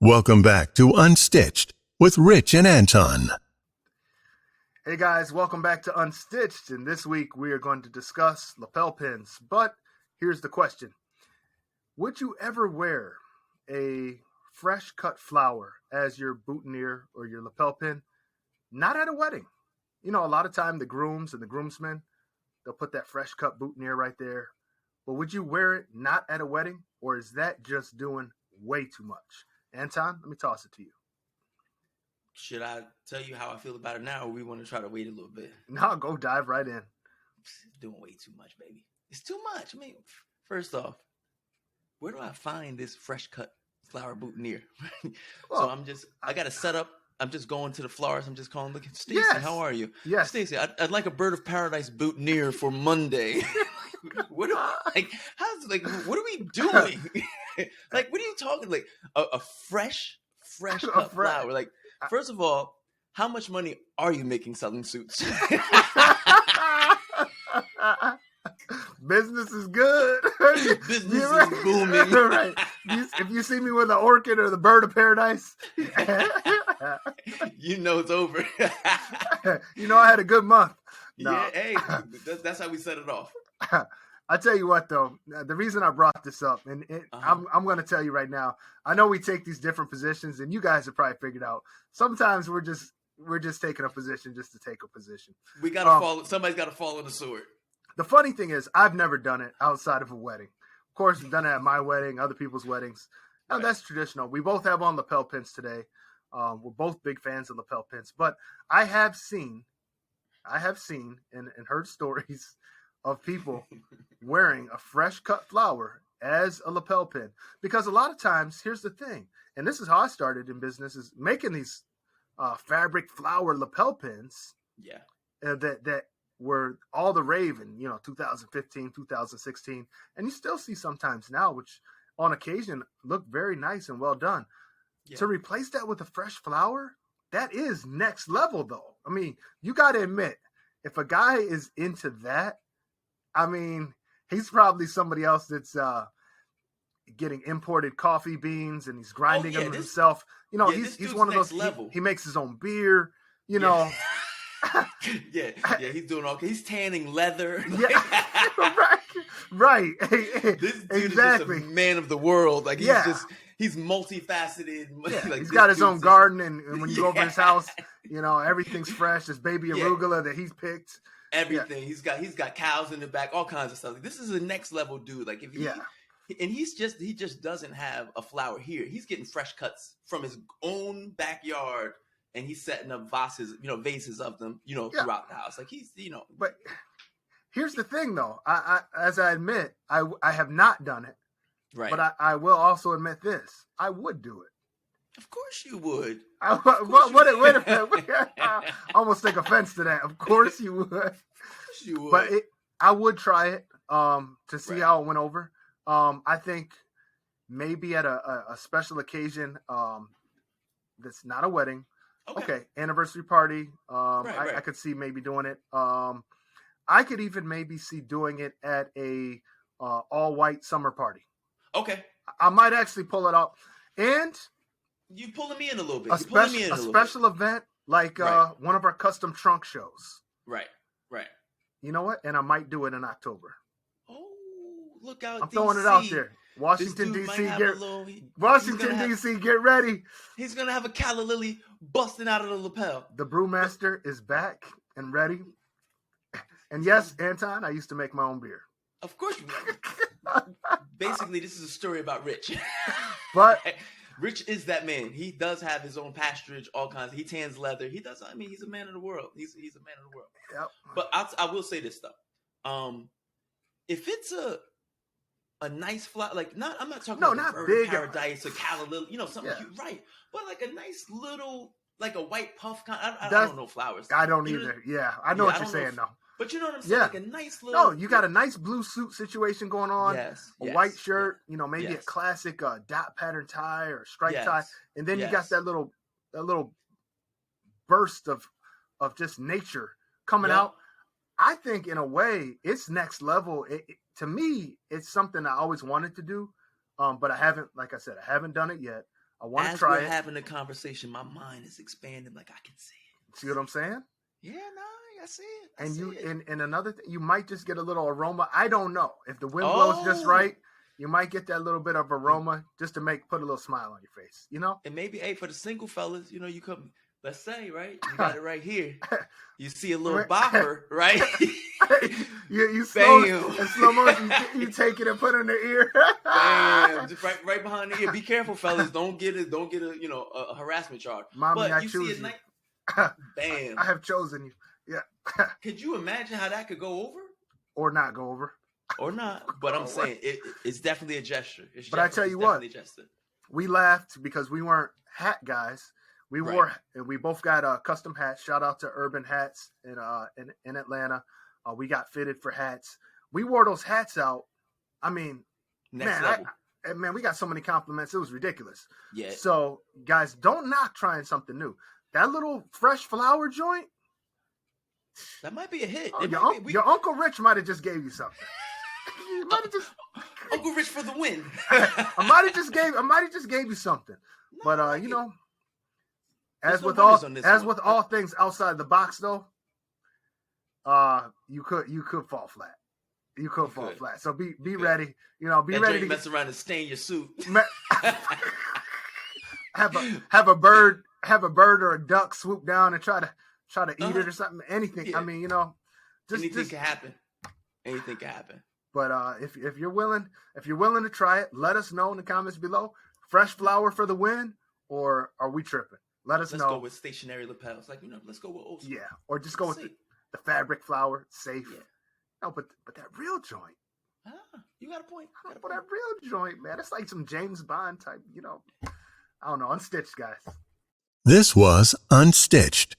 Welcome back to Unstitched with Rich and Anton. Hey guys, welcome back to Unstitched, and this week we are going to discuss lapel pins. But here's the question. Would you ever wear a fresh cut flower as your boutonniere or your lapel pin? Not at a wedding. You know, a lot of time the grooms and the groomsmen, they'll put that fresh cut boutonniere right there. But would you wear it not at a wedding, or is that just doing way too much? Anton, let me toss it to you. Should I tell you how I feel about it now, or we want to try to wait a little bit? No, go dive right in. Doing way too much, baby. It's too much. I mean, first off, where do I find this fresh cut flower boutonniere? Well, So I got to set up. I'm just going to the florist. I'm just calling, look, Stacey, Yes. how are you? Yes. Stacey, I'd like a bird of paradise boutonniere for Monday. What do I, what are we doing? Like, what are you talking? Like a fresh cut flower. Like, first of all, how much money are you making selling suits? Business is good. Business You're is booming. Right. If you see me with the orchid or the bird of paradise, You know it's over. you know I had a good month. No. Yeah, hey, that's how we set it off. I tell you what, though, the reason I brought this up, and I'm going to tell you right now, I know we take these different positions, and you guys have probably figured out. Sometimes we're just taking a position just to take a position. We gotta follow. Somebody's got to fall on the sword. The funny thing is, I've never done it outside of a wedding. Of course, I've done it at my wedding, other people's weddings. Now, Right. that's traditional. We both have on lapel pins today. We're both big fans of lapel pins, but I have seen and heard stories of people wearing a fresh cut flower as a lapel pin. Because a lot of times, here's the thing, and this is how I started in business, is making these fabric flower lapel pins Yeah. that were all the rave in, 2015, 2016. And you still see sometimes now, which on occasion look very nice and well done. Yeah. To replace that with a fresh flower, that is next level, though. I mean, you got to admit, if a guy is into that, I mean, he's probably somebody else that's getting imported coffee beans and he's grinding them himself. He's one of those. Level. He makes his own beer. Yeah. yeah, he's doing okay. He's tanning leather. Yeah, right. This dude Exactly. is just a man of the world. Like he's multifaceted. Yeah, Like, he's got his own garden, and when you go over Yeah. his house, everything's fresh. There's baby arugula that he's picked. Everything. Yeah. He's got cows in the back, all kinds of stuff. Like, this is a next level dude. Like and he just doesn't have a flower here. He's getting fresh cuts from his own backyard, and he's setting up vases of them, throughout the house. Like But here's the thing, though. I as I admit, I have not done it. right. But I will also admit this: I would do it. Of course you would. Wait a minute. I almost take offense to that. Of course you would. Of course you would. But I would try it to see how it went over. I think maybe at a special occasion that's not a wedding. Okay, anniversary party. Right. I could see maybe doing it. I could even maybe see doing it at a all-white summer party. Okay. I might actually pull it off. And You pulling me in a little bit. a special event like Right. one of our custom trunk shows. Right. You know what? And I might do it in October. Oh, look out! I'm throwing it out there. Washington, D.C. Get ready. He's gonna have a calla lily busting out of the lapel. The brewmaster is back and ready. And yes, Anton, I used to make my own beer. Of course you know. Basically, this is a story about Rich. But Rich is that man. He does have his own pasturage, all kinds. He tans leather. He does. I mean, he's a man of the world. He's a man of the world. Yep. But I will say this though. If it's a nice flower, like I'm not talking about not bird big. paradise or calla lily, something cute, right? But like a nice little, like a white puff kind. I don't know flowers. I don't either. Yeah, I know what you're saying though. But you know what I'm saying? Yeah. Like a nice little. No, you got a nice blue suit situation going on. Yes. A white shirt, maybe a Yes. classic dot pattern tie or stripe Yes. tie, and then you got Yes. that little burst of just nature coming Yep. out. I think in a way it's next level. To me, it's something I always wanted to do, but I haven't. Like I said, I haven't done it yet. I want to As try we're it. having a conversation, my mind is expanding. Like I can see it. See what I'm saying? Yeah, no, I see it. I And see you it. and another thing, you might just get a little aroma. I don't know if the wind blows just right. You might get that little bit of aroma just to put a little smile on your face. You know. And maybe, hey, for the single fellas, you know, you come. Let's say, right? You got it right here. You see a little bopper, right? you slow in slow motion. You take it and put it in the ear. Bam! Just right behind the ear. Be careful, fellas. Don't get a a harassment charge. Mommy, but I you choose see a you. Bam! I have chosen you. Yeah. Could you imagine how that could go over? Or not go over. Or not. But I'm saying it's definitely a gesture. But I tell you what, we laughed because we weren't hat guys. We wore, and we both got custom hats. Shout out to Urban Hats in Atlanta. We got fitted for hats. We wore those hats out. I mean, next level. Man, we got so many compliments. It was ridiculous. Yeah. So, guys, don't knock trying something new. That little fresh flower joint. That might be a hit. Oh, your Uncle Rich might have just gave you something. He might have just Uncle Rich for the win. I might have just gave you something. No, but you know, as with all things outside the box, though, you could fall flat. You could fall flat. So be ready. You know, be ready to mess around and stain your suit. have a bird or a duck swoop down and try to eat it or something. Anything. Yeah. I mean, you know, anything can happen. Anything can happen. But if you're willing to try it, let us know in the comments below. Fresh flower for the win, or are we tripping? Let's know. Let's go with stationary lapels. Like, you know, let's go with old school. Yeah, or just go with the fabric flower. Safe. Yeah. No, but that real joint. You got a point. But that real joint, man, it's like some James Bond type. You know, I don't know. Unstitched, guys. This was Unstitched.